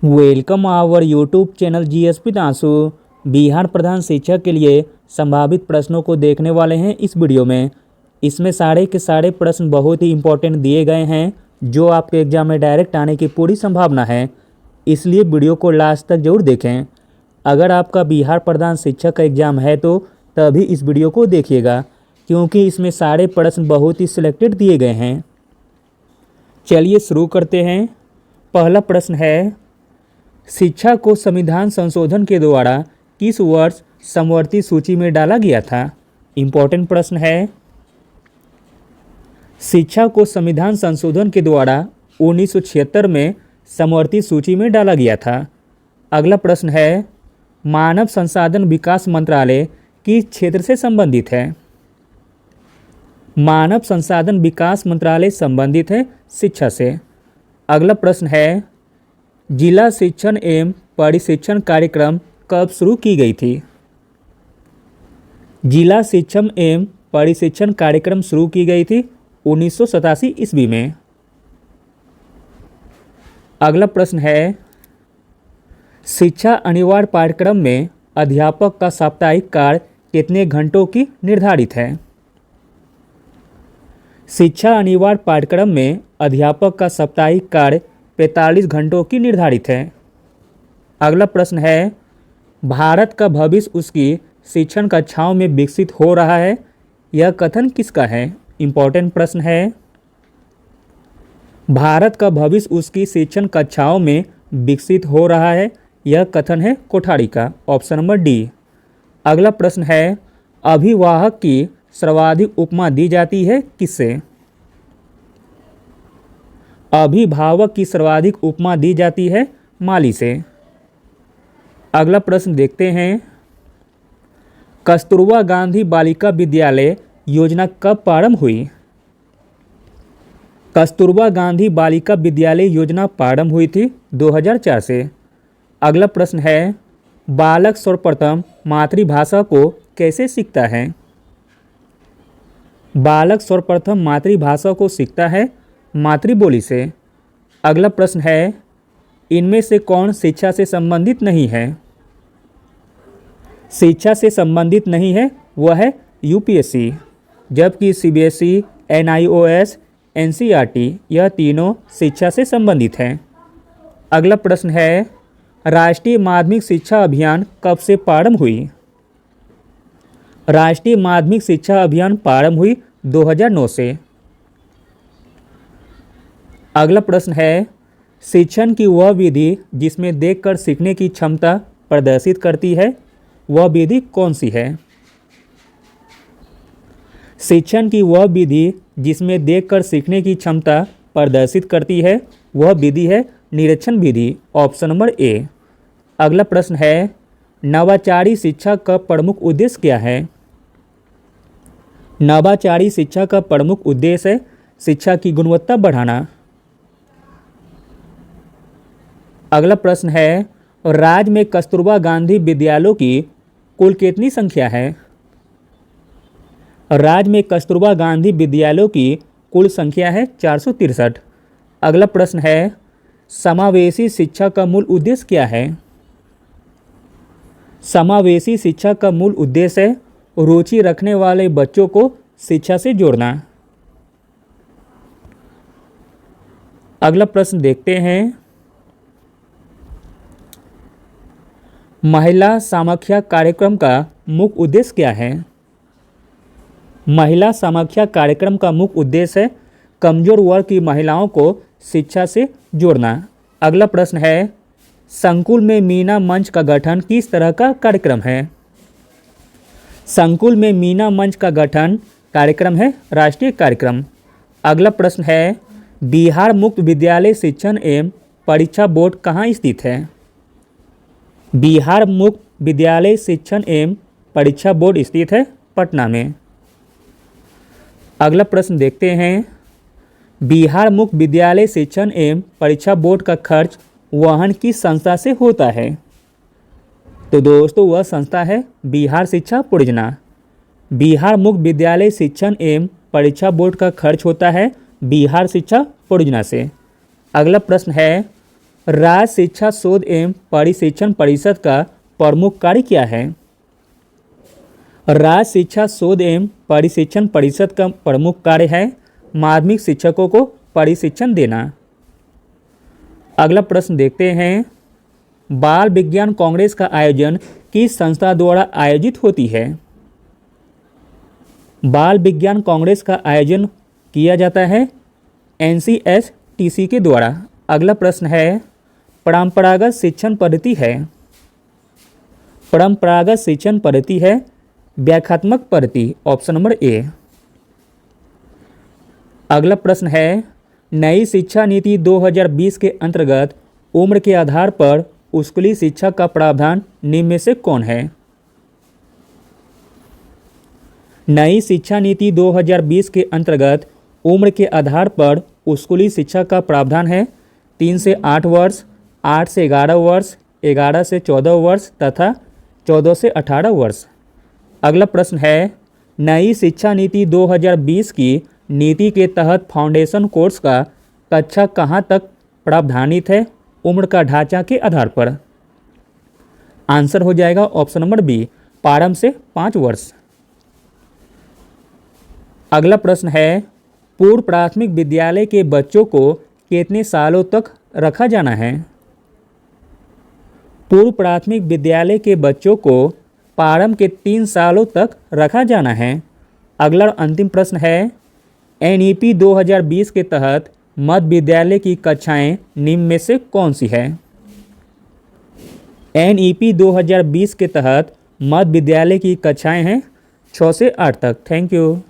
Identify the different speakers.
Speaker 1: Welcome our YouTube channel GSP तासु। बिहार प्रधान शिक्षक के लिए संभावित प्रश्नों को देखने वाले हैं इस वीडियो में। इसमें सारे के सारे प्रश्न बहुत ही इंपॉर्टेंट दिए गए हैं जो आपके एग्जाम में डायरेक्ट आने की पूरी संभावना है, इसलिए वीडियो को लास्ट तक जरूर देखें। अगर आपका बिहार प्रधान शिक्षक का एग्ज़ाम है तो तभी इस वीडियो को देखिएगा, क्योंकि इसमें सारे प्रश्न बहुत ही सिलेक्टेड दिए गए हैं। चलिए शुरू करते हैं। पहला प्रश्न है, शिक्षा को संविधान संशोधन के द्वारा किस वर्ष समवर्ती सूची में डाला गया था? इम्पोर्टेंट प्रश्न है। शिक्षा को संविधान संशोधन के द्वारा 1976 में समवर्ती सूची में डाला गया था। अगला प्रश्न है, मानव संसाधन विकास मंत्रालय किस क्षेत्र से संबंधित है? मानव संसाधन विकास मंत्रालय संबंधित है शिक्षा से। अगला प्रश्न है, जिला शिक्षण एवं परिशिक्षण कार्यक्रम कब शुरू की गई थी? जिला शिक्षण एवं परिशिक्षण कार्यक्रम शुरू की गई थी 1987 ईस्वी में। अगला प्रश्न है, शिक्षा अनिवार्य पाठ्यक्रम में अध्यापक का साप्ताहिक कार्य कितने घंटों की निर्धारित है? शिक्षा अनिवार्य पाठ्यक्रम में अध्यापक का साप्ताहिक कार्य 45 घंटों की निर्धारित है। अगला प्रश्न है, भारत का भविष्य उसकी शिक्षण कक्षाओं में विकसित हो रहा है, यह कथन किसका है? इम्पोर्टेंट प्रश्न है। भारत का भविष्य उसकी शिक्षण कक्षाओं में विकसित हो रहा है, यह कथन है कोठारी का। Option number D. अगला प्रश्न है, अभिवाहक की सर्वाधिक उपमा दी जाती है किससे? अभिभावक की सर्वाधिक उपमा दी जाती है माली से। अगला प्रश्न देखते हैं, कस्तूरबा गांधी बालिका विद्यालय योजना कब प्रारंभ हुई? कस्तूरबा गांधी बालिका विद्यालय योजना प्रारंभ हुई थी 2004 से। अगला प्रश्न है, बालक सर्वप्रथम मातृभाषा को कैसे सीखता है? बालक सर्वप्रथम मातृभाषा को सीखता है मातृबोली से। अगला प्रश्न है, इनमें से कौन शिक्षा से संबंधित नहीं है? शिक्षा से संबंधित नहीं है वह है यूपीएससी, जबकि सीबीएसई, एनआईओएस, एनसीईआरटी यह तीनों शिक्षा से संबंधित हैं। अगला प्रश्न है, राष्ट्रीय माध्यमिक शिक्षा अभियान कब से प्रारंभ हुई? राष्ट्रीय माध्यमिक शिक्षा अभियान प्रारंभ हुई 2009 से। अगला प्रश्न है, शिक्षण की वह विधि जिसमें देखकर सीखने की क्षमता प्रदर्शित करती है, वह विधि कौन सी है? शिक्षण की वह विधि जिसमें देखकर सीखने की क्षमता प्रदर्शित करती है, वह विधि है निरीक्षण विधि। Option number A. अगला प्रश्न है, नवाचारी शिक्षा का प्रमुख उद्देश्य क्या है? नवाचारी शिक्षा का प्रमुख उद्देश्य है शिक्षा की गुणवत्ता बढ़ाना। अगला प्रश्न है, राज्य में कस्तूरबा गांधी विद्यालयों की कुल कितनी संख्या है? राज्य में कस्तूरबा गांधी विद्यालयों की कुल संख्या है 463। अगला प्रश्न है, समावेशी शिक्षा का मूल उद्देश्य क्या है? समावेशी शिक्षा का मूल उद्देश्य है रुचि रखने वाले बच्चों को शिक्षा से जोड़ना। अगला प्रश्न देखते हैं, महिला समाख्या कार्यक्रम का मुख्य उद्देश्य क्या है? महिला समाख्या कार्यक्रम का मुख्य उद्देश्य है कमजोर वर्ग की महिलाओं को शिक्षा से जोड़ना। अगला प्रश्न है, संकुल में मीना मंच का गठन किस तरह का कार्यक्रम है? संकुल में मीना मंच का गठन कार्यक्रम है राष्ट्रीय कार्यक्रम। अगला प्रश्न है, बिहार मुक्त विद्यालय शिक्षण एवं परीक्षा बोर्ड कहाँ स्थित है? बिहार मुक्त विद्यालय शिक्षण एवं परीक्षा बोर्ड स्थित है पटना में। अगला प्रश्न देखते हैं, बिहार मुक्त विद्यालय शिक्षण एवं परीक्षा बोर्ड का खर्च वहन किस संस्था से होता है? तो दोस्तों वह संस्था है बिहार शिक्षा परियोजना। बिहार मुक्त विद्यालय शिक्षण एवं परीक्षा बोर्ड का खर्च होता है बिहार शिक्षा परियोजना से। अगला प्रश्न है, राज्य शिक्षा शोध एवं परिशिक्षण परिषद का प्रमुख कार्य क्या है? राज्य शिक्षा शोध एवं परिशिक्षण परिषद का प्रमुख कार्य है माध्यमिक शिक्षकों को परिशिक्षण देना। अगला प्रश्न देखते हैं, बाल विज्ञान कांग्रेस का आयोजन किस संस्था द्वारा आयोजित होती है? बाल विज्ञान कांग्रेस का आयोजन किया जाता है NCSTC के द्वारा। अगला प्रश्न है, परंपरागत शिक्षण पद्धति है। परंपरागत शिक्षण पद्धति है व्याख्यात्मक पद्धति, ऑप्शन नंबर ए। अगला प्रश्न है, नई शिक्षा नीति 2020 के अंतर्गत उम्र के आधार पर स्कूली शिक्षा का प्रावधान निम्न में से कौन है? नई शिक्षा नीति 2020 के अंतर्गत उम्र के आधार पर स्कूली शिक्षा का प्रावधान है 3 से 8 वर्ष, 8 से 11 वर्ष, 11 से 14 वर्ष तथा 14 से 18 वर्ष। अगला प्रश्न है, नई शिक्षा नीति 2020 की नीति के तहत फाउंडेशन कोर्स का कक्षा कहाँ तक प्रावधानित है उम्र का ढांचा के आधार पर? आंसर हो जाएगा ऑप्शन नंबर बी, प्रारंभ से 5 वर्ष। अगला प्रश्न है, पूर्व प्राथमिक विद्यालय के बच्चों को कितने सालों तक रखा जाना है? पूर्व प्राथमिक विद्यालय के बच्चों को प्रारंभ के 3 सालों तक रखा जाना है। अगला अंतिम प्रश्न है, NEP 2020 के तहत मध्य विद्यालय की कक्षाएं निम्न में से कौन सी है? NEP 2020 के तहत मध्य विद्यालय की कक्षाएं हैं 6 से 8 तक। Thank you.